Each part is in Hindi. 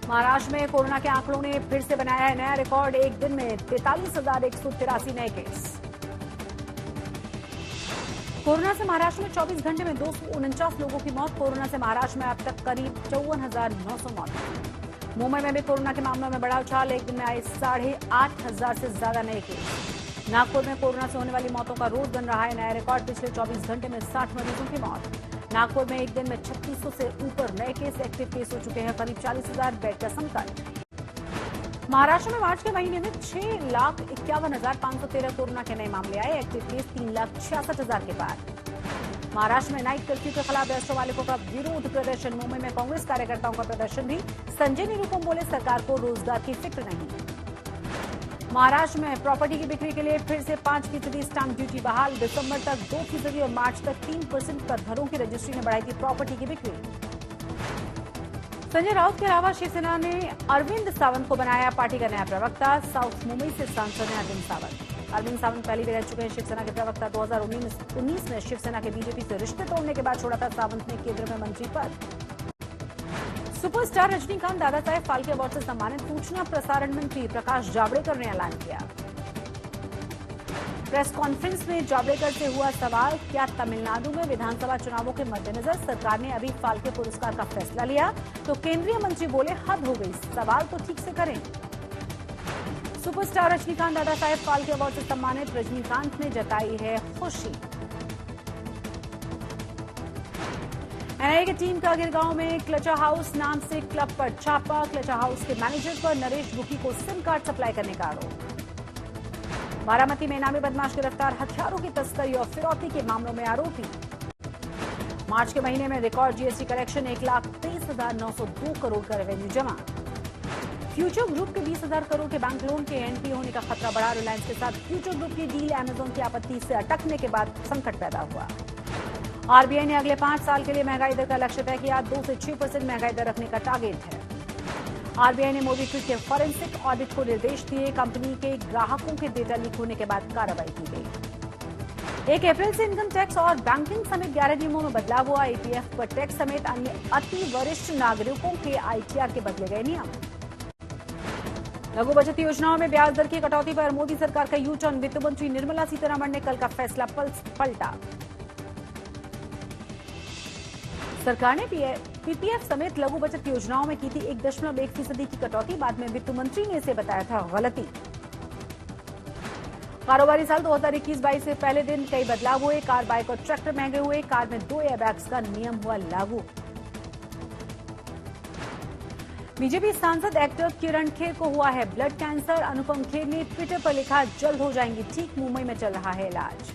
महाराष्ट्र में कोरोना के आंकड़ों ने फिर से बनाया है नया रिकॉर्ड। एक दिन में 43,183 नए केस। कोरोना से महाराष्ट्र में 24 घंटे में 249 लोगों की मौत। कोरोना से महाराष्ट्र में अब तक करीब 54,900 मौत। मुंबई में भी कोरोना के मामलों में बड़ा उछाल। एक दिन में आए 8,500 से ज्यादा नए केस। नागपुर में कोरोना से होने वाली मौतों का रोज बन रहा है नया रिकॉर्ड। पिछले 24 घंटे में 60 मरीजों की मौत। नागपुर में एक दिन में 3600 से ऊपर नए केस। एक्टिव केस हो चुके हैं करीब 40,000। बेड का संकट। महाराष्ट्र में मार्च के महीने में 6,51,513 कोरोना के नए मामले आए। एक्टिव केस 3,66,000 के पार। महाराष्ट्र में नाइट कर्फ्यू के खिलाफ राष्ट्रवादियों का विरोध प्रदर्शन। मुंबई में कांग्रेस कार्यकर्ताओं का प्रदर्शन भी। संजय निरुपम बोले, सरकार को रोजगार की फिक्र नहीं। महाराष्ट्र में प्रॉपर्टी की बिक्री के लिए फिर से 5% स्टाम्प ड्यूटी बहाल। दिसंबर तक 2% और मार्च तक 3% पर घरों की रजिस्ट्री ने बढ़ाई थी प्रॉपर्टी की बिक्री। संजय राउत के अलावा शिवसेना ने अरविंद सावंत को बनाया पार्टी का नया प्रवक्ता। साउथ मुंबई से सांसद हैं अरविंद सावंत। अरविंद सावंत पहले भी रह चुके हैं शिवसेना के प्रवक्ता। 2019 में शिवसेना के बीजेपी से रिश्ते तोड़ने के बाद छोड़ा था सावंत ने केंद्र में मंत्री पद। सुपरस्टार रजनीकांत दादा साहेब फाल्के अवार्ड से सम्मानित। सूचना प्रसारण मंत्री प्रकाश जावड़ेकर ने ऐलान किया। प्रेस कॉन्फ्रेंस में जावड़ेकर से हुआ सवाल, क्या तमिलनाडु में विधानसभा चुनावों के मद्देनजर सरकार ने अभी फाल्के पुरस्कार का फैसला लिया? तो केंद्रीय मंत्री बोले, हद हो गई, सवाल तो ठीक से करें। सुपरस्टार रजनीकांत दादा साहेब फाल्के अवार्ड से सम्मानित। रजनीकांत ने जताई है खुशी। एनआईए की टीम का गिरगांव में क्लचा हाउस नाम से क्लब पर छापा। क्लचा हाउस के मैनेजर पर नरेश बुकी को सिम कार्ड सप्लाई करने का आरोप। बारामती में इनामी बदमाश गिरफ्तार। हथियारों की तस्करी और फिरौती के मामलों में आरोपी। मार्च के महीने में रिकॉर्ड जीएसटी कलेक्शन। 1,23,902 करोड़ का रेवेन्यू जमा। फ्यूचर ग्रुप के 20,000 करोड़ के बैंक लोन के एनपीए होने का खतरा बढ़ा। रिलायंस के साथ फ्यूचर ग्रुप की डील अमेजन की आपत्ति से अटकने के बाद संकट पैदा हुआ। आरबीआई ने अगले 5 साल के लिए महंगाई दर का लक्ष्य तय किया। 2 से 6% महंगाई दर रखने का टारगेट है। आरबीआई ने मोबीक्विक के फॉरेंसिक ऑडिट को निर्देश दिए। कंपनी के ग्राहकों के डेटा लीक होने के बाद कार्रवाई की गई। 1 अप्रैल से इनकम टैक्स और बैंकिंग समेत 11 नियमों में बदलाव हुआ। ईपीएफ पर टैक्स समेत अन्य अति वरिष्ठ नागरिकों के आईटीआर के बदले गए नियम। लघु बचत योजनाओं में ब्याज दर की कटौती पर मोदी सरकार का यू टर्न। वित्त मंत्री निर्मला सीतारमण ने कल का फैसला पलटा। सरकार ने पीपीएफ समेत लघु बचत योजनाओं में की थी 1.1% की कटौती। बाद में वित्त मंत्री ने इसे बताया था गलती। कारोबारी साल 2021-22 से पहले दिन कई बदलाव हुए। कार, बाइक और ट्रैक्टर महंगे हुए। कार में 2 एयरबैग्स का नियम हुआ लागू। बीजेपी सांसद एक्टर किरण खेर को हुआ है ब्लड कैंसर। अनुपम खेर ने ट्विटर पर लिखा, जल्द हो जाएंगी ठीक। मुंबई में चल रहा है इलाज।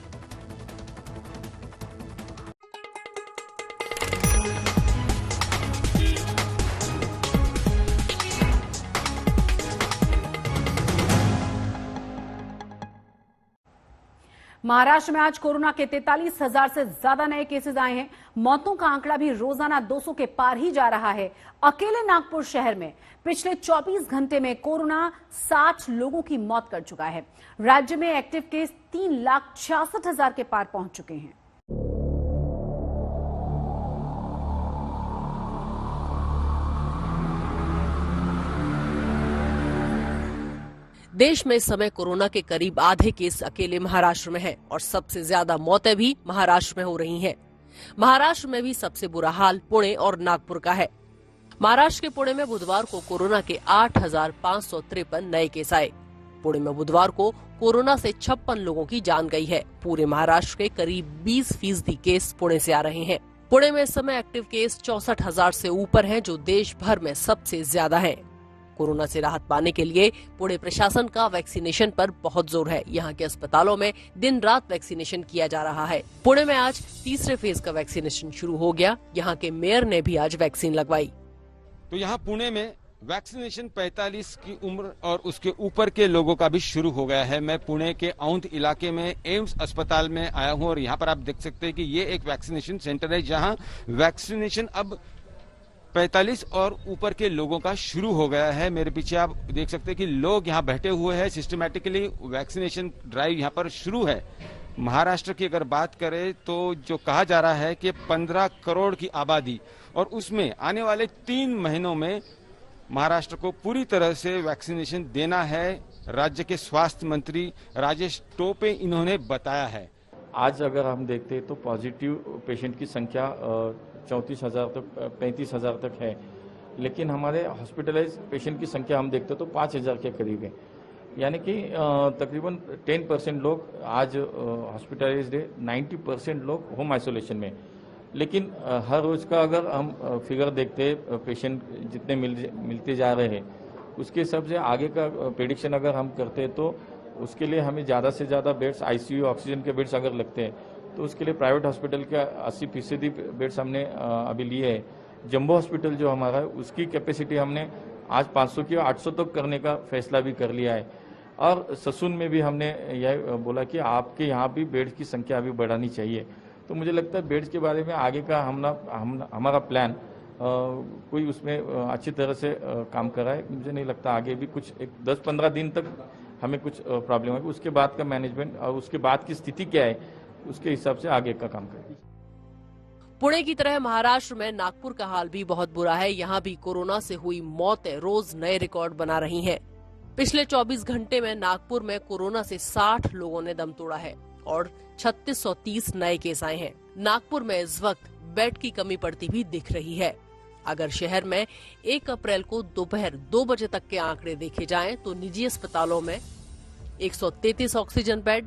महाराष्ट्र में आज कोरोना के 43,000 से ज्यादा नए केसेस आए हैं। मौतों का आंकड़ा भी रोजाना 200 के पार ही जा रहा है। अकेले नागपुर शहर में पिछले 24 घंटे में कोरोना 60 लोगों की मौत कर चुका है। राज्य में एक्टिव केस 3,66,000 के पार पहुंच चुके हैं। देश में इस समय कोरोना के करीब आधे केस अकेले महाराष्ट्र में है और सबसे ज्यादा मौतें भी महाराष्ट्र में हो रही हैं। महाराष्ट्र में भी सबसे बुरा हाल पुणे और नागपुर का है। महाराष्ट्र के पुणे में बुधवार को कोरोना के 8,553 नए केस आए। पुणे में बुधवार को कोरोना से 56 लोगों की जान गई है। पूरे महाराष्ट्र के करीब 20% केस पुणे से आ रहे हैं। पुणे में इस समय एक्टिव केस 64,000 से ऊपर हैं, जो देश भर में सबसे ज्यादा है। कोरोना से राहत पाने के लिए पुणे प्रशासन का वैक्सीनेशन पर बहुत जोर है। यहाँ के अस्पतालों में दिन रात वैक्सीनेशन किया जा रहा है। पुणे में आज तीसरे फेज का वैक्सीनेशन शुरू हो गया। यहाँ के मेयर ने भी आज वैक्सीन लगवाई। तो यहाँ पुणे में वैक्सीनेशन 45 की उम्र और उसके ऊपर के लोगों का भी शुरू हो गया है। मैं पुणे के औंध इलाके में एम्स अस्पताल में आया हूँ और यहाँ पर आप देख सकते हैं कि ये एक वैक्सीनेशन सेंटर है, जहाँ वैक्सीनेशन अब 45 और ऊपर के लोगों का शुरू हो गया है। मेरे पीछे आप देख सकते हैं कि लोग यहाँ बैठे हुए हैं। सिस्टमैटिकली वैक्सीनेशन ड्राइव यहाँ पर शुरू है। महाराष्ट्र की अगर बात करें तो जो कहा जा रहा है कि 15 करोड़ की आबादी और उसमें आने वाले 3 महीनों में महाराष्ट्र को पूरी तरह से वैक्सीनेशन देना है। राज्य के स्वास्थ्य मंत्री राजेश टोपे इन्होंने बताया है। आज अगर हम देखते हैं तो पॉजिटिव पेशेंट की संख्या 34,000 तक 35,000 तक है, लेकिन हमारे हॉस्पिटलाइज पेशेंट की संख्या हम देखते तो 5,000 के करीब है। यानी कि तकरीबन 10% लोग आज हॉस्पिटलाइज्ड है, 90% लोग होम आइसोलेशन में। लेकिन हर रोज का अगर हम फिगर देखते हैं पेशेंट जितने मिलते जा रहे हैं, उसके हिसाब से आगे का प्रेडिक्शन अगर हम करते हैं तो उसके लिए हमें ज़्यादा से ज़्यादा बेड्स आईसीयू ऑक्सीजन के बेड्स अगर लगते हैं तो उसके लिए प्राइवेट हॉस्पिटल के 80% बेड्स हमने अभी लिए हैं। जम्बो हॉस्पिटल जो हमारा है उसकी कैपेसिटी हमने आज 500 की 800 तक करने का फैसला भी कर लिया है। और ससून में भी हमने यह बोला कि आपके यहाँ भी बेड्स की संख्या अभी बढ़ानी चाहिए। तो मुझे लगता है बेड्स के बारे में आगे का हमारा प्लान कोई उसमें अच्छी तरह से काम कर रहा है। मुझे नहीं लगता आगे भी कुछ 10-15 दिन तक हमें कुछ प्रॉब्लम होगी। उसके बाद का मैनेजमेंट और उसके बाद की स्थिति क्या है उसके हिसाब से आगे का काम करेगी। पुणे की तरह महाराष्ट्र में नागपुर का हाल भी बहुत बुरा है। यहाँ भी कोरोना से हुई मौतें रोज नए रिकॉर्ड बना रही हैं। पिछले 24 घंटे में नागपुर में कोरोना से 60 लोगों ने दम तोड़ा है और 3630 नए केस आए हैं। नागपुर में इस वक्त बेड की कमी पड़ती भी दिख रही है। अगर शहर में 1 अप्रैल को दोपहर 2 बजे तक के आंकड़े देखे जाएं तो निजी अस्पतालों में 133 ऑक्सीजन बेड,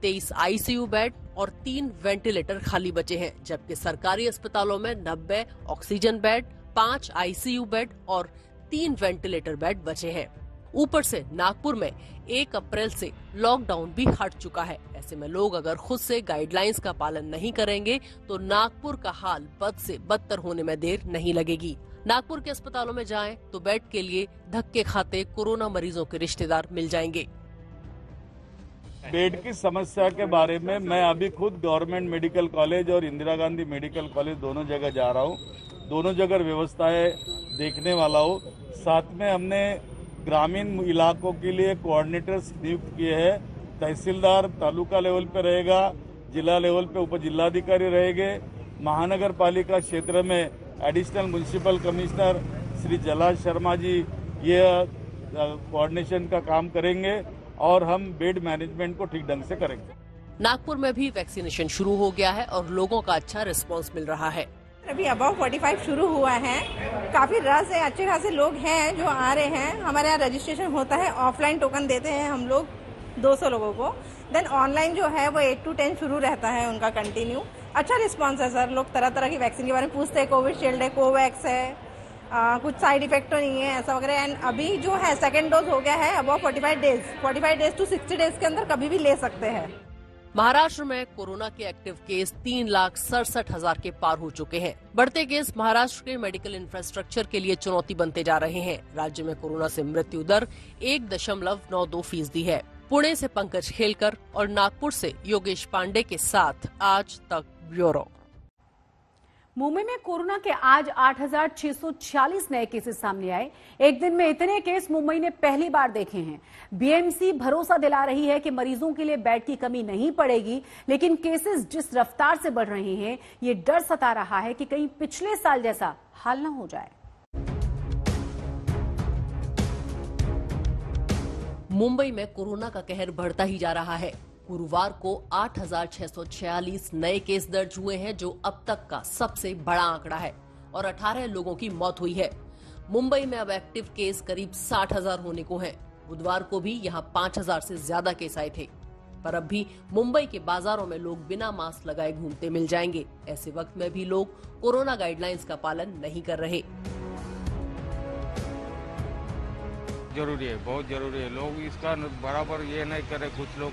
23 आईसीयू बेड और 3 वेंटिलेटर खाली बचे हैं, जबकि सरकारी अस्पतालों में 90 ऑक्सीजन बेड, 5 आईसीयू बेड और 3 वेंटिलेटर बेड बचे हैं। ऊपर से नागपुर में 1 अप्रैल से लॉकडाउन भी हट चुका है। ऐसे में लोग अगर खुद से गाइडलाइंस का पालन नहीं करेंगे तो नागपुर का हाल बद से बदतर होने में देर नहीं लगेगी। नागपुर के अस्पतालों में जाएं तो बेड के लिए धक्के खाते कोरोना मरीजों के रिश्तेदार मिल जाएंगे। बेड की समस्या के बारे में मैं अभी खुद गवर्नमेंट मेडिकल कॉलेज और इंदिरा गांधी मेडिकल कॉलेज दोनों जगह जा रहा हूँ। दोनों जगह व्यवस्थाएं देखने वाला हूँ। साथ में हमने ग्रामीण इलाकों के लिए कोऑर्डिनेटर्स नियुक्त किए हैं। तहसीलदार तालुका लेवल पे रहेगा, जिला लेवल पे उप जिलाधिकारी रहेंगे। महानगर पालिका क्षेत्र में additional municipal commissioner Shri Jalash Sharma ji ये कोऑर्डिनेशन का काम करेंगे और हम बेड मैनेजमेंट को ठीक ढंग से करेंगे। नागपुर में भी वैक्सीनेशन शुरू हो गया है और लोगों का अच्छा रिस्पांस मिल रहा है। अभी अबाव 45 शुरू हुआ है। काफी रस है, अच्छे खासे लोग हैं जो आ रहे हैं। हमारे यहाँ रजिस्ट्रेशन होता है, ऑफलाइन टोकन देते हैं हम लोग 200 लोगों को। देन ऑनलाइन जो है वो 8 to 10 शुरू रहता है उनका कंटिन्यू। अच्छा रिस्पांस है सर। लोग तरह तरह की वैक्सीन के बारे में पूछते हैं। कोविशील्ड है, कोवैक्स है, कुछ साइड इफेक्ट तो नहीं है ऐसा वगैरह। एंड अभी जो है सेकेंड डोज हो गया है अबाव 45 डेज टू 60 डेज के अंदर कभी भी ले सकते हैं। महाराष्ट्र में कोरोना के एक्टिव केस 3,67,000 के पार हो चुके हैं। बढ़ते केस महाराष्ट्र के मेडिकल इंफ्रास्ट्रक्चर के लिए चुनौती बनते जा रहे हैं। राज्य में कोरोना से मृत्यु दर 1.92% है। पुणे से पंकज खेलकर और नागपुर से योगेश पांडे के साथ आज तक ब्यूरो। मुंबई में कोरोना के आज 8,646 नए केसेस सामने आए। एक दिन में इतने केस मुंबई ने पहली बार देखे हैं। बीएमसी भरोसा दिला रही है कि मरीजों के लिए बेड की कमी नहीं पड़ेगी, लेकिन केसेस जिस रफ्तार से बढ़ रहे हैं ये डर सता रहा है कि कहीं पिछले साल जैसा हाल न हो जाए। मुंबई में कोरोना का कहर बढ़ता ही जा रहा है। गुरुवार को 8,646 नए केस दर्ज हुए हैं, जो अब तक का सबसे बड़ा आंकड़ा है और 18 लोगों की मौत हुई है। मुंबई में अब एक्टिव केस करीब 60,000 होने को हैं। बुधवार को भी यहां 5,000 से ज्यादा केस आए थे, पर अब भी मुंबई के बाजारों में लोग बिना मास्क लगाए घूमते मिल जाएंगे। ऐसे वक्त में भी लोग कोरोना गाइडलाइंस का पालन नहीं कर रहे। जरूरी है, बहुत जरूरी है। लोग इसका बराबर ये नहीं करे। कुछ लोग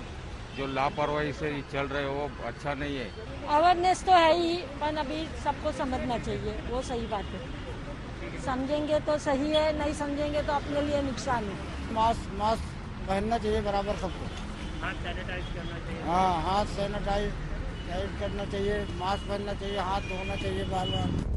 जो लापरवाही से चल रहे हो वो अच्छा नहीं है। अवेयरनेस तो है ही, पर अभी सबको समझना चाहिए, वो सही बात है। समझेंगे तो सही है, नहीं समझेंगे तो अपने लिए नुकसान है। मास्क पहनना चाहिए बराबर सबको। हाथ सैनिटाइज करना चाहिए। हाँ, हाथ सैनिटाइज करना चाहिए, मास्क पहनना चाहिए, हाथ धोना चाहिए बार बार।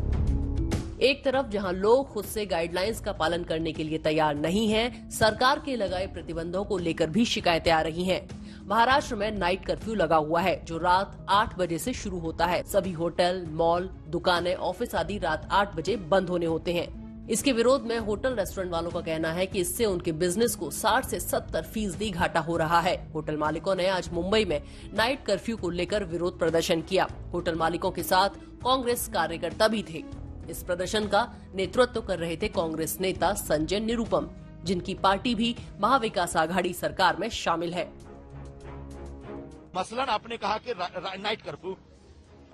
एक तरफ जहां लोग खुद से गाइडलाइंस का पालन करने के लिए तैयार नहीं हैं, सरकार के लगाए प्रतिबंधों को लेकर भी शिकायतें आ रही हैं। महाराष्ट्र में नाइट कर्फ्यू लगा हुआ है, जो रात 8 बजे से शुरू होता है। सभी होटल, मॉल, दुकानें, ऑफिस आदि रात 8 बजे बंद होने होते हैं। इसके विरोध में होटल रेस्टोरेंट वालों का कहना है कि इससे उनके बिजनेस को 60 से 70% घाटा हो रहा है। होटल मालिकों ने आज मुंबई में नाइट कर्फ्यू को लेकर विरोध प्रदर्शन किया। होटल मालिकों के साथ कांग्रेस कार्यकर्ता भी थे। इस प्रदर्शन का नेतृत्व कर रहे थे कांग्रेस नेता संजय निरुपम, जिनकी पार्टी भी महाविकास आघाड़ी सरकार में शामिल है। मसलन आपने कहा कि नाइट कर्फ्यू,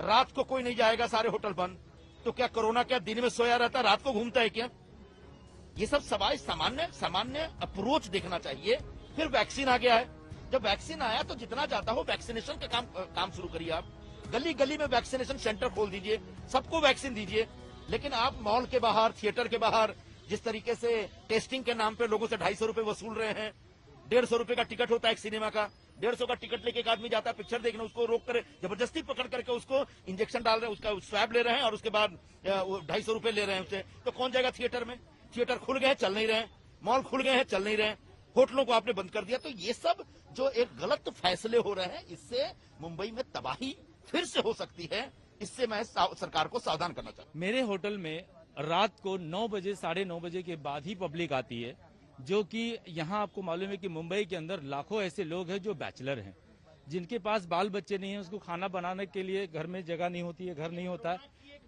रात को कोई नहीं जाएगा, सारे होटल बंद, तो क्या कोरोना क्या दिन में सोया रहता है, रात को घूमता है क्या? ये सब सवाल सामान्य अप्रोच देखना चाहिए। फिर वैक्सीन आ गया है, जब वैक्सीन आया तो जितना ज्यादा हो वैक्सीनेशन का काम शुरू करिए। आप गली गली में वैक्सीनेशन सेंटर खोल दीजिए, सबको वैक्सीन दीजिए। लेकिन आप मॉल के बाहर, थिएटर के बाहर जिस तरीके से टेस्टिंग के नाम पे लोगों से 250 रुपए वसूल रहे हैं, 150 रुपए का टिकट होता है एक सिनेमा का, 150 का टिकट लेके एक आदमी जाता है पिक्चर देखने, उसको रोक कर जबरदस्ती पकड़ करके उसको इंजेक्शन डाल रहे हैं, उसका स्वैब ले रहे हैं और उसके बाद 250 रुपए ले रहे हैं उससे। तो कौन जाएगा थिएटर में? थिएटर खुल गए हैं, चल नहीं रहे, मॉल खुल गए हैं, चल नहीं रहे, होटलों को आपने बंद कर दिया। तो ये सब जो एक गलत फैसले हो रहे हैं, इससे मुंबई में तबाही फिर से हो सकती है। इससे मैं सरकार को सावधान करना चाहता हूं। मेरे होटल में रात को 9 बजे 9:30 बजे के बाद ही पब्लिक आती है, जो कि यहाँ आपको मालूम है कि मुंबई के अंदर लाखों ऐसे लोग हैं जो बैचलर हैं, जिनके पास बाल बच्चे नहीं है, उसको खाना बनाने के लिए घर में जगह नहीं होती है, घर नहीं होता है,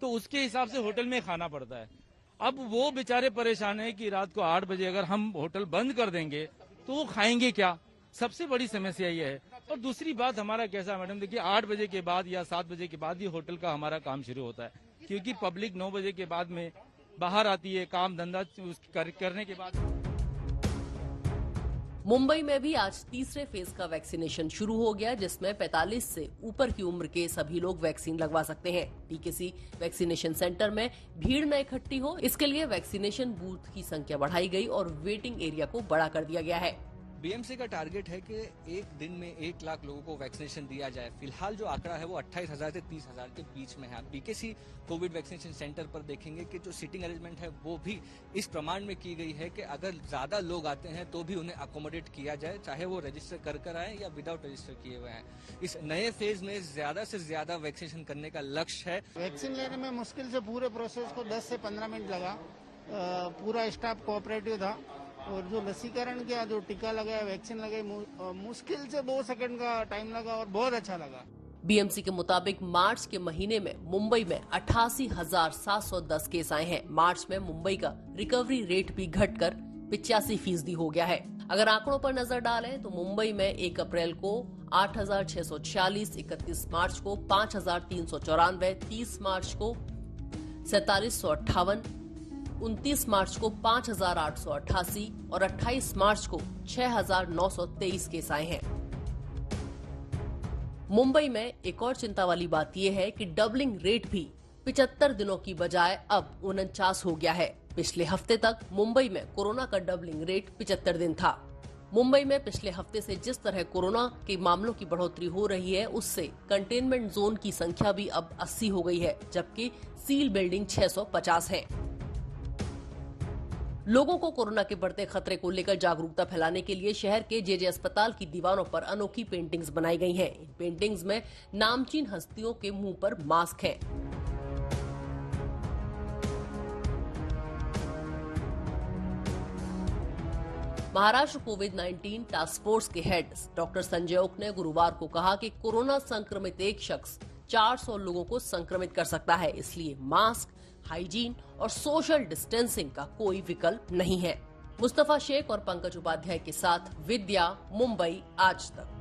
तो उसके हिसाब से होटल में खाना पड़ता है। अब वो बेचारे परेशान है कि रात को 8 बजे अगर हम होटल बंद कर देंगे तो वो खाएंगे क्या? सबसे बड़ी समस्या ये है। और दूसरी बात हमारा कैसा मैडम, देखिए 8 बजे के बाद या 7 बजे के बाद ही होटल का हमारा काम शुरू होता है, क्योंकि पब्लिक 9 बजे के बाद में बाहर आती है काम धंधा करने के बाद। मुंबई में भी आज तीसरे फेज का वैक्सीनेशन शुरू हो गया, जिसमें 45 से ऊपर की उम्र के सभी लोग वैक्सीन लगवा सकते हैं। टीकेसी वैक्सीनेशन सेंटर में भीड़ न इकट्ठी हो, इसके लिए वैक्सीनेशन बूथ की संख्या बढ़ाई गई और वेटिंग एरिया को बड़ा कर दिया गया है। बीएमसी का टारगेट है कि एक दिन में 1 लाख लोगों को वैक्सीनेशन दिया जाए। फिलहाल जो आंकड़ा है वो 28,000 से 30,000 के बीच में है। आप बीकेसी कोविड वैक्सीनेशन सेंटर पर देखेंगे कि जो सीटिंग अरेंजमेंट है वो भी इस प्रमाण में की गई है कि अगर ज्यादा लोग आते हैं तो भी उन्हें अकोमोडेट किया जाए, चाहे वो रजिस्टर कर आए या विदाउट रजिस्टर किए हुए हैं। इस नए फेज में ज्यादा से ज्यादा वैक्सीनेशन करने का लक्ष्य है। वैक्सीन लेने में मुश्किल से पूरे प्रोसेस को 10 से 15 मिनट लगा। पूरा स्टाफ कोऑपरेटिव था और जो लसीकरण किया, जो टीका लगाया, वैक्सीन लगाई, मुश्किल से 2 सेकंड का टाइम लगा और बहुत अच्छा लगा। बीएमसी के मुताबिक मार्च के महीने में मुंबई में 88,710 केस आए हैं। मार्च में मुंबई का रिकवरी रेट भी घटकर 85% हो गया है। अगर आंकड़ों पर नजर डालें तो मुंबई में 1 अप्रैल को 8,646, 31 मार्च को 5,394, 30 मार्च को 4,758, 29 मार्च को 5,888 और 28 मार्च को 6,923 केस आए हैं। मुंबई में एक और चिंता वाली बात यह है कि डबलिंग रेट भी 75 दिनों की बजाय अब 49 हो गया है। पिछले हफ्ते तक मुंबई में कोरोना का डबलिंग रेट 75 दिन था। मुंबई में पिछले हफ्ते से जिस तरह कोरोना के मामलों की बढ़ोतरी हो रही है, उससे कंटेनमेंट जोन की संख्या भी अब 80 हो गई है, जबकि सील बिल्डिंग 650 है। लोगों को कोरोना के बढ़ते खतरे को लेकर जागरूकता फैलाने के लिए शहर के जेजे अस्पताल की दीवारों पर अनोखी पेंटिंग्स बनाई गई हैं। इन पेंटिंग्स में नामचीन हस्तियों के मुंह पर मास्क हैं। महाराष्ट्र कोविड-19 टास्क फोर्स के हेड डॉक्टर संजय ओक ने गुरुवार को कहा कि कोरोना संक्रमित एक शख्स 400 लोगों को संक्रमित कर सकता है, इसलिए मास्क, हाइजीन और सोशल डिस्टेंसिंग का कोई विकल्प नहीं है। मुस्तफा शेख और पंकज उपाध्याय के साथ विद्या, मुंबई आज तक।